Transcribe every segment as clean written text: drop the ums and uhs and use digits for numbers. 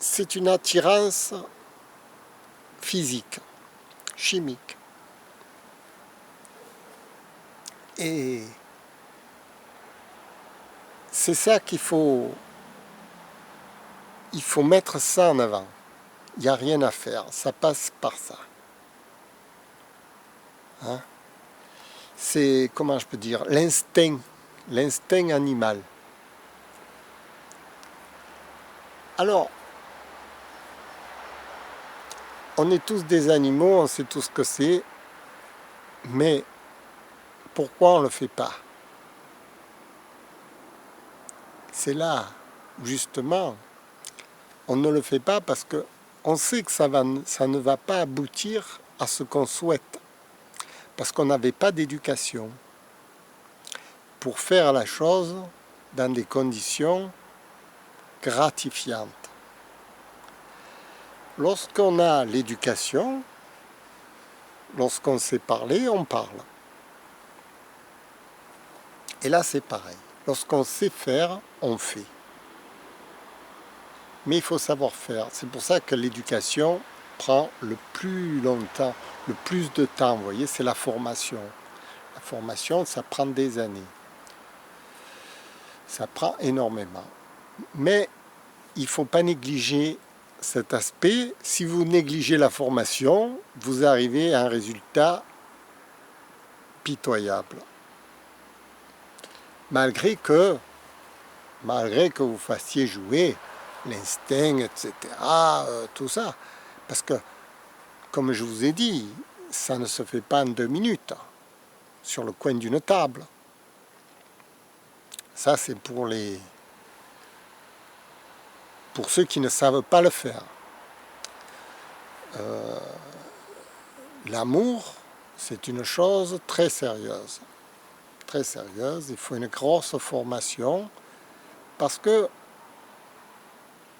c'est une attirance physique, chimique. Et c'est ça il faut mettre ça en avant. Il n'y a rien à faire, ça passe par ça. Hein? C'est, comment je peux dire, l'instinct animal. Alors, on est tous des animaux, on sait tout ce que c'est, mais pourquoi on ne le fait pas? C'est là, justement, on ne le fait pas parce qu'on sait que ça ne va pas aboutir à ce qu'on souhaite, parce qu'on n'avait pas d'éducation pour faire la chose dans des conditions gratifiantes. Lorsqu'on a l'éducation, lorsqu'on sait parler, on parle. Et là, c'est pareil. Lorsqu'on sait faire, on fait. Mais il faut savoir faire. C'est pour ça que l'éducation prend le plus longtemps, le plus de temps. Vous voyez, c'est la formation. La formation, ça prend des années. Ça prend énormément. Mais il ne faut pas négliger cet aspect. Si vous négligez la formation, vous arrivez à un résultat pitoyable. Malgré que vous fassiez jouer l'instinct, etc., tout ça. Parce que, comme je vous ai dit, ça ne se fait pas en 2 minutes, sur le coin d'une table. Ça, c'est pour ceux qui ne savent pas le faire. L'amour, c'est une chose très sérieuse. Très sérieuse, il faut une grosse formation, parce que,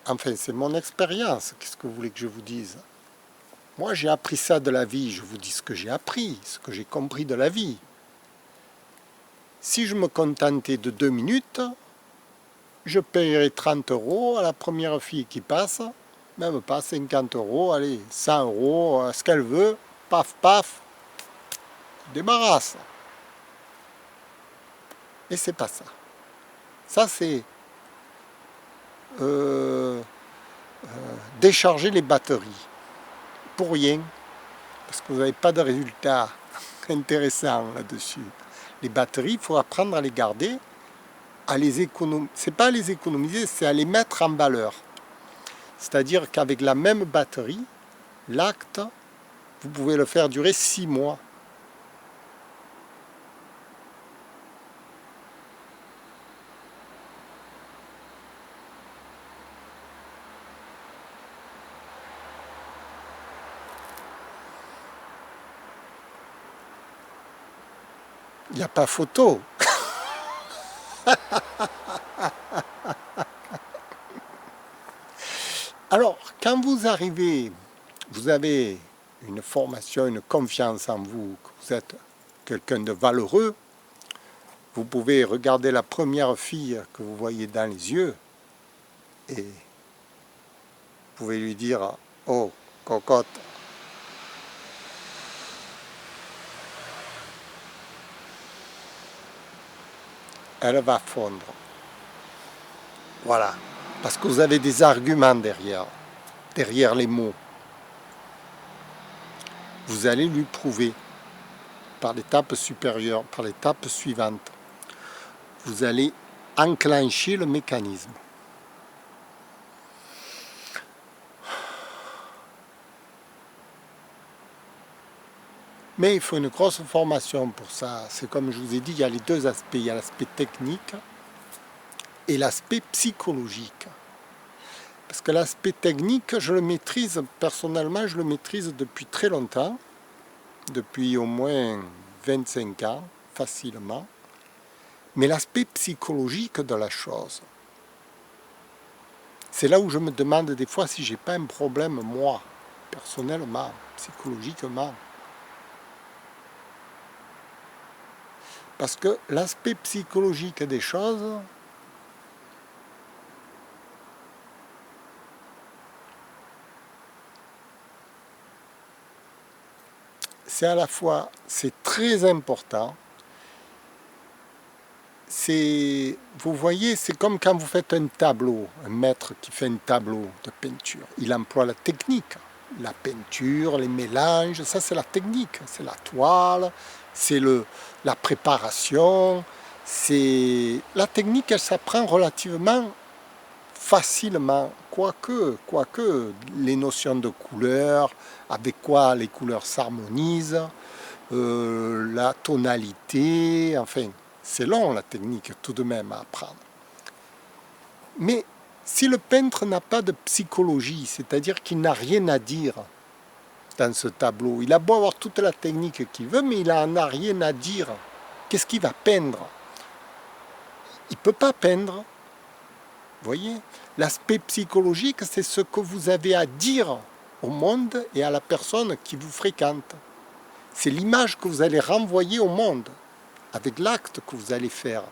enfin, c'est mon expérience, qu'est-ce que vous voulez que je vous dise? Moi, j'ai appris ça de la vie, je vous dis ce que j'ai appris, ce que j'ai compris de la vie. Si je me contentais de 2 minutes, je paierais 30 € à la première fille qui passe, même pas 50 €, allez, 100 €, ce qu'elle veut, paf, paf, débarrasse. Et c'est pas ça. Ça, c'est décharger les batteries. Pour rien. Parce que vous n'avez pas de résultat intéressant là-dessus. Les batteries, il faut apprendre à les garder, à les économiser. C'est pas à les économiser, c'est à les mettre en valeur. C'est-à-dire qu'avec la même batterie, l'acte, vous pouvez le faire durer 6 mois. Il n'y a pas photo. Alors, quand vous arrivez, vous avez une formation, une confiance en vous, que vous êtes quelqu'un de valeureux, vous pouvez regarder la première fille que vous voyez dans les yeux et vous pouvez lui dire « Oh, cocotte !» Elle va fondre. Voilà. Parce que vous avez des arguments derrière les mots. Vous allez lui prouver par l'étape supérieure, par l'étape suivante. Vous allez enclencher le mécanisme. Mais il faut une grosse formation pour ça. C'est comme je vous ai dit, il y a les deux aspects. Il y a l'aspect technique et l'aspect psychologique. Parce que l'aspect technique, je le maîtrise, personnellement, je le maîtrise depuis très longtemps. Depuis au moins 25 ans, facilement. Mais l'aspect psychologique de la chose, c'est là où je me demande des fois si j'ai pas un problème, moi, personnellement, psychologiquement. Parce que l'aspect psychologique des choses, c'est à la fois, c'est très important, vous voyez, c'est comme quand vous faites un tableau, un maître qui fait un tableau de peinture. Il emploie la technique, la peinture, les mélanges, ça c'est la technique, c'est la toile, c'est la préparation. La technique, elle s'apprend relativement facilement, quoique les notions de couleur, avec quoi les couleurs s'harmonisent, la tonalité, enfin, c'est long la technique tout de même à apprendre. Mais si le peintre n'a pas de psychologie, c'est-à-dire qu'il n'a rien à dire dans ce tableau, il a beau avoir toute la technique qu'il veut, mais il n'en a rien à dire. Qu'est-ce qu'il va peindre? Il ne peut pas peindre. Vous voyez? L'aspect psychologique, c'est ce que vous avez à dire au monde et à la personne qui vous fréquente. C'est l'image que vous allez renvoyer au monde, avec l'acte que vous allez faire.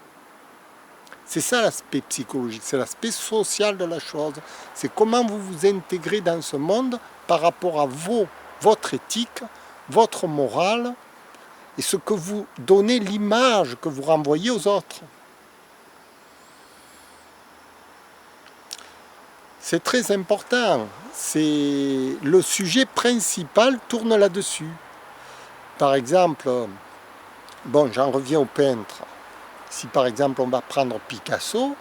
C'est ça l'aspect psychologique, c'est l'aspect social de la chose. C'est comment vous vous intégrez dans ce monde par rapport à votre éthique, votre morale, et ce que vous donnez, l'image que vous renvoyez aux autres. C'est très important. Le sujet principal tourne là-dessus. Par exemple, bon, j'en reviens au peintre. Si par exemple on va prendre Picasso,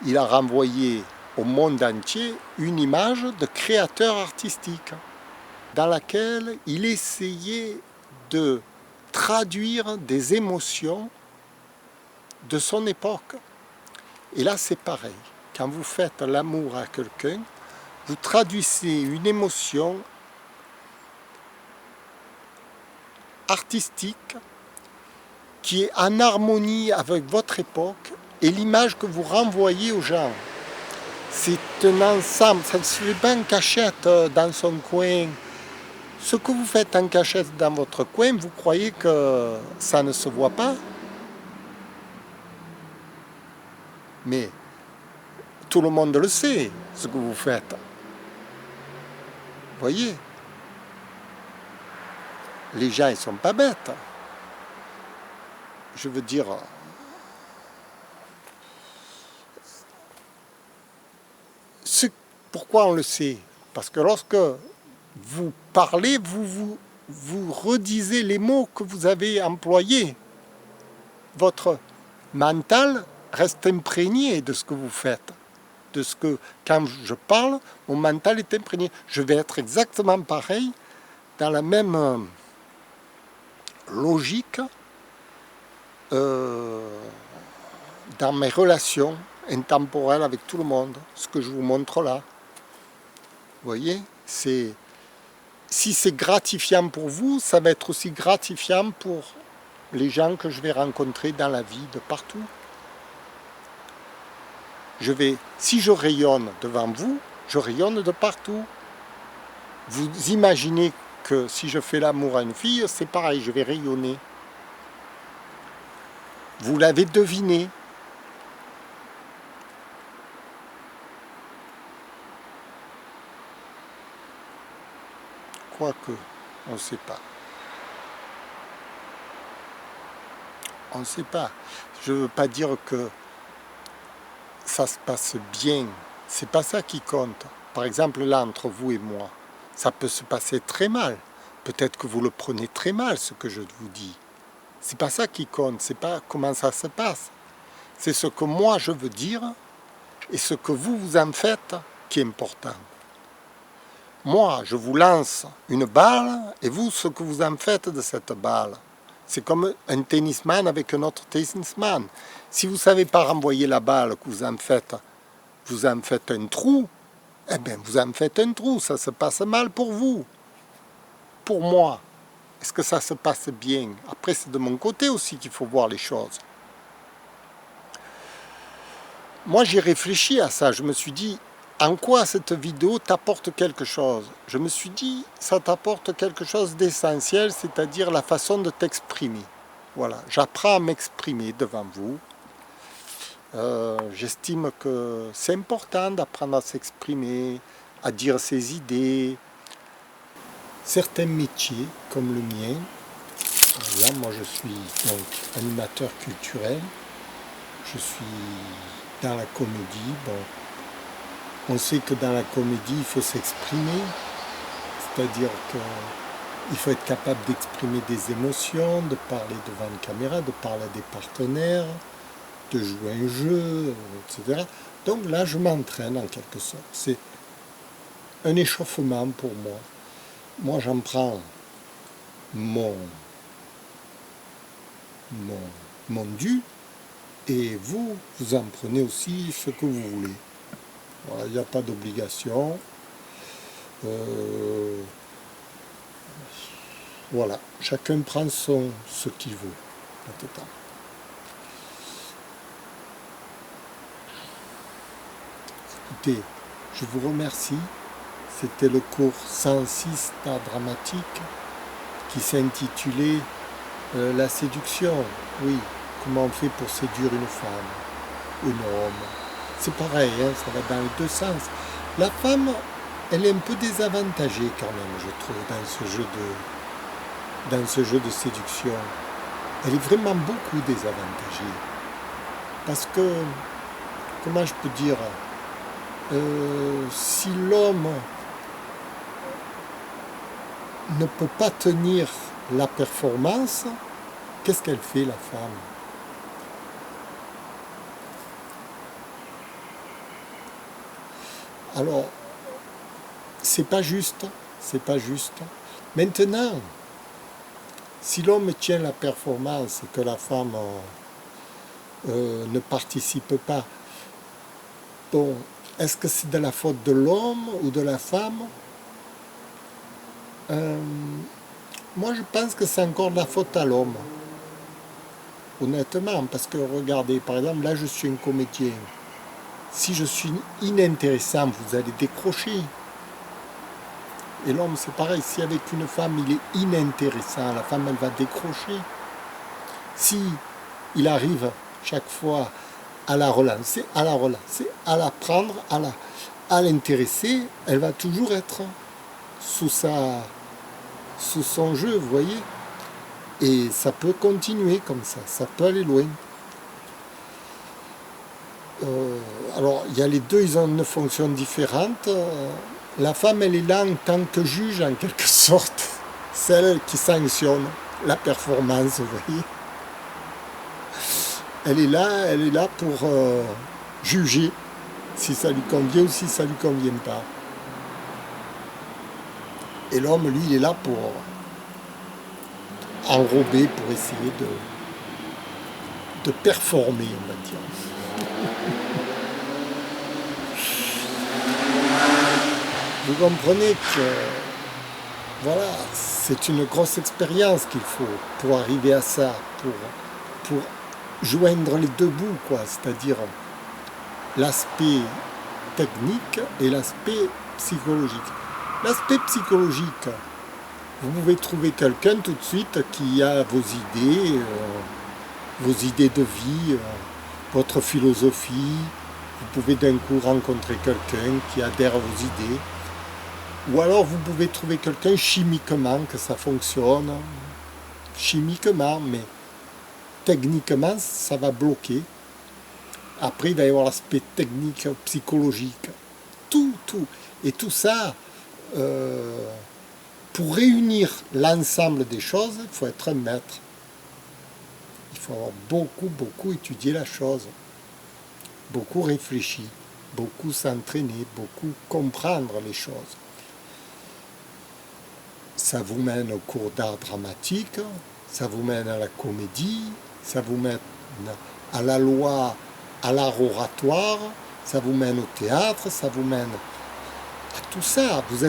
il a renvoyé au monde entier une image de créateur artistique dans laquelle il essayait de traduire des émotions de son époque. Et là c'est pareil, quand vous faites l'amour à quelqu'un, vous traduisez une émotion artistique qui est en harmonie avec votre époque et l'image que vous renvoyez aux gens. C'est un ensemble, ça ne se fait pas en cachette dans son coin. Ce que vous faites en cachette dans votre coin, vous croyez que ça ne se voit pas? Mais tout le monde le sait, ce que vous faites. Vous voyez? Les gens, ils ne sont pas bêtes. Je veux dire, pourquoi on le sait? Parce que lorsque vous parlez, vous redisez les mots que vous avez employés. Votre mental reste imprégné de ce que vous faites. Quand je parle, mon mental est imprégné. Je vais être exactement pareil, dans la même logique, dans mes relations intemporelles avec tout le monde, ce que je vous montre là. Vous voyez, si c'est gratifiant pour vous, ça va être aussi gratifiant pour les gens que je vais rencontrer dans la vie de partout. Si je rayonne devant vous, je rayonne de partout. Vous imaginez que si je fais l'amour à une fille, c'est pareil, je vais rayonner. Vous l'avez deviné. Quoique, on ne sait pas. On ne sait pas. Je ne veux pas dire que ça se passe bien. C'est pas ça qui compte. Par exemple, là, entre vous et moi, ça peut se passer très mal. Peut-être que vous le prenez très mal, ce que je vous dis. C'est pas ça qui compte. C'est pas comment ça se passe. C'est ce que moi je veux dire et ce que vous en faites qui est important. Moi, je vous lance une balle et vous, ce que vous en faites de cette balle. C'est comme un tennisman avec un autre tennisman. Si vous ne savez pas renvoyer la balle, que vous en faites un trou, eh bien, vous en faites un trou. Ça se passe mal pour vous. Pour moi, est-ce que ça se passe bien? Après, c'est de mon côté aussi qu'il faut voir les choses. Moi, j'ai réfléchi à ça. Je me suis dit, en quoi cette vidéo t'apporte quelque chose? Je me suis dit, ça t'apporte quelque chose d'essentiel, c'est-à-dire la façon de t'exprimer. Voilà, j'apprends à m'exprimer devant vous. J'estime que c'est important d'apprendre à s'exprimer, à dire ses idées. certains métiers, comme le mien, là, moi, je suis donc animateur culturel, je suis dans la comédie. Bon, on sait que dans la comédie, il faut s'exprimer, c'est-à-dire qu'il faut être capable d'exprimer des émotions, de parler devant une caméra, de parler à des partenaires, de jouer un jeu, etc. Donc là, je m'entraîne en quelque sorte. C'est un échauffement pour moi. Moi, j'en prends mon dû, et vous en prenez aussi ce que vous voulez. Voilà, il n'y a pas d'obligation. Voilà, chacun prend ce qu'il veut. Écoutez, je vous remercie. C'était le cours 106 d'art dramatique qui s'intitulait La séduction. Oui, comment on fait pour séduire une femme, un homme. C'est pareil, hein, ça va dans les deux sens. La femme, elle est un peu désavantagée quand même, je trouve, dans ce jeu de séduction. Elle est vraiment beaucoup désavantagée. Parce que, comment je peux dire, si l'homme ne peut pas tenir la performance, qu'est-ce qu'elle fait, la femme? Alors, c'est pas juste. Maintenant, si l'homme tient la performance et que la femme ne participe pas, bon, est-ce que c'est de la faute de l'homme ou de la femme? Moi, je pense que c'est encore de la faute à l'homme. Honnêtement, parce que regardez, par exemple, là, je suis un comédien. Si je suis inintéressant, vous allez décrocher. Et l'homme, c'est pareil. Si avec une femme, il est inintéressant, la femme, elle va décrocher. Si il arrive chaque fois à la relancer, à la prendre, à l'intéresser, elle va toujours être sous son jeu, vous voyez. Et ça peut continuer comme ça peut aller loin. Alors, il y a les deux, ils ont une fonction différente. La femme, elle est là en tant que juge, en quelque sorte, celle qui sanctionne la performance, vous voyez. Elle est là pour juger si ça lui convient ou si ça lui convient pas. Et l'homme, lui, il est là pour enrober, pour essayer de performer, on va dire. Vous comprenez que, voilà, c'est une grosse expérience qu'il faut pour arriver à ça, pour joindre les deux bouts, quoi, c'est-à-dire l'aspect technique et l'aspect psychologique. L'aspect psychologique, vous pouvez trouver quelqu'un tout de suite qui a vos idées de vie, votre philosophie. Vous pouvez d'un coup rencontrer quelqu'un qui adhère à vos idées. Ou alors vous pouvez trouver quelqu'un chimiquement, que ça fonctionne. Chimiquement, mais techniquement, ça va bloquer. Après, il va y avoir l'aspect technique, psychologique. Tout. Et tout ça, pour réunir l'ensemble des choses, il faut être un maître. Il faut avoir beaucoup étudié la chose. Beaucoup réfléchi, beaucoup s'entraîner, beaucoup comprendre les choses. Ça vous mène au cours d'art dramatique, ça vous mène à la comédie, ça vous mène à la loi, à l'art oratoire, ça vous mène au théâtre, ça vous mène à tout ça. Vous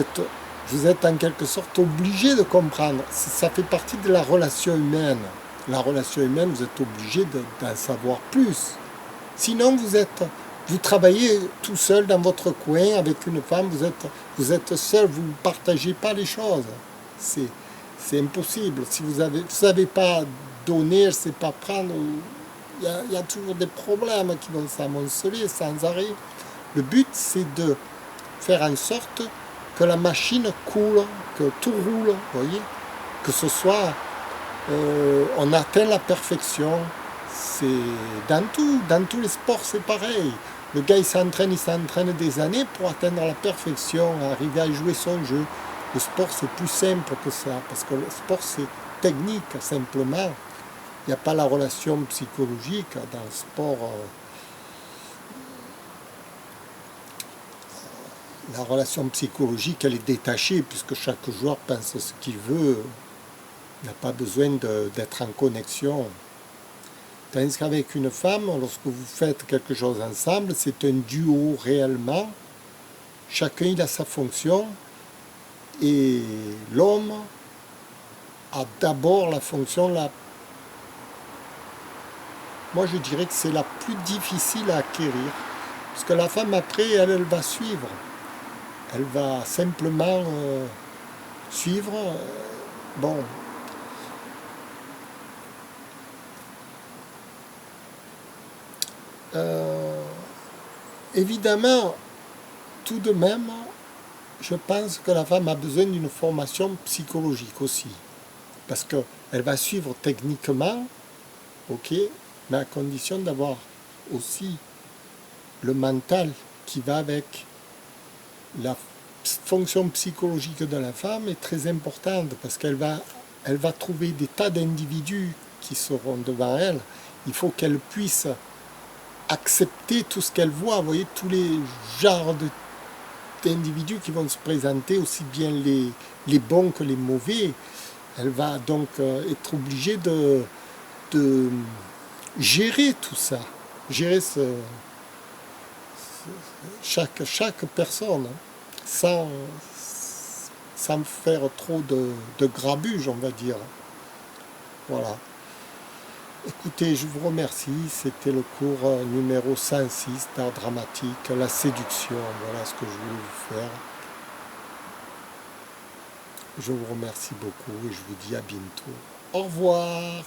êtes en quelque sorte obligé de comprendre. Ça fait partie de la relation humaine. La relation humaine, vous êtes obligé d'en savoir plus. Sinon, vous travaillez tout seul dans votre coin avec une femme, vous êtes seul, vous ne partagez pas les choses. C'est impossible. Si vous ne savez pas donner, ne savez pas prendre, il y a toujours des problèmes qui vont s'amonceler sans arrêt. Le but, c'est de faire en sorte que la machine coule, que tout roule, vous voyez, que ce soit, on atteint la perfection. C'est dans tous les sports, c'est pareil. Le gars, il s'entraîne des années pour atteindre la perfection, arriver à jouer son jeu. Le sport, c'est plus simple que ça, parce que le sport, c'est technique, simplement. Il n'y a pas la relation psychologique dans le sport. La relation psychologique, elle est détachée, puisque chaque joueur pense ce qu'il veut. Il n'a pas besoin d'être en connexion. Tandis qu'avec une femme, lorsque vous faites quelque chose ensemble, c'est un duo réellement. Chacun il a sa fonction. Et l'homme a d'abord la fonction, moi je dirais que c'est la plus difficile à acquérir. Parce que la femme après, elle va suivre. Elle va simplement suivre. Bon. Évidemment, tout de même, je pense que la femme a besoin d'une formation psychologique aussi. Parce qu'elle va suivre techniquement, ok, mais à condition d'avoir aussi le mental qui va avec. La fonction psychologique de la femme est très importante parce qu'elle va trouver des tas d'individus qui seront devant elle. Il faut qu'elle puisse accepter tout ce qu'elle voit, vous voyez, tous les genres d'individus qui vont se présenter, aussi bien les bons que les mauvais. Elle va donc être obligée de gérer tout ça, gérer chaque personne, sans faire trop de grabuge, on va dire. Voilà. Écoutez, je vous remercie. C'était le cours numéro 106 d'art dramatique, la séduction. Voilà ce que je voulais vous faire. Je vous remercie beaucoup et je vous dis à bientôt. Au revoir.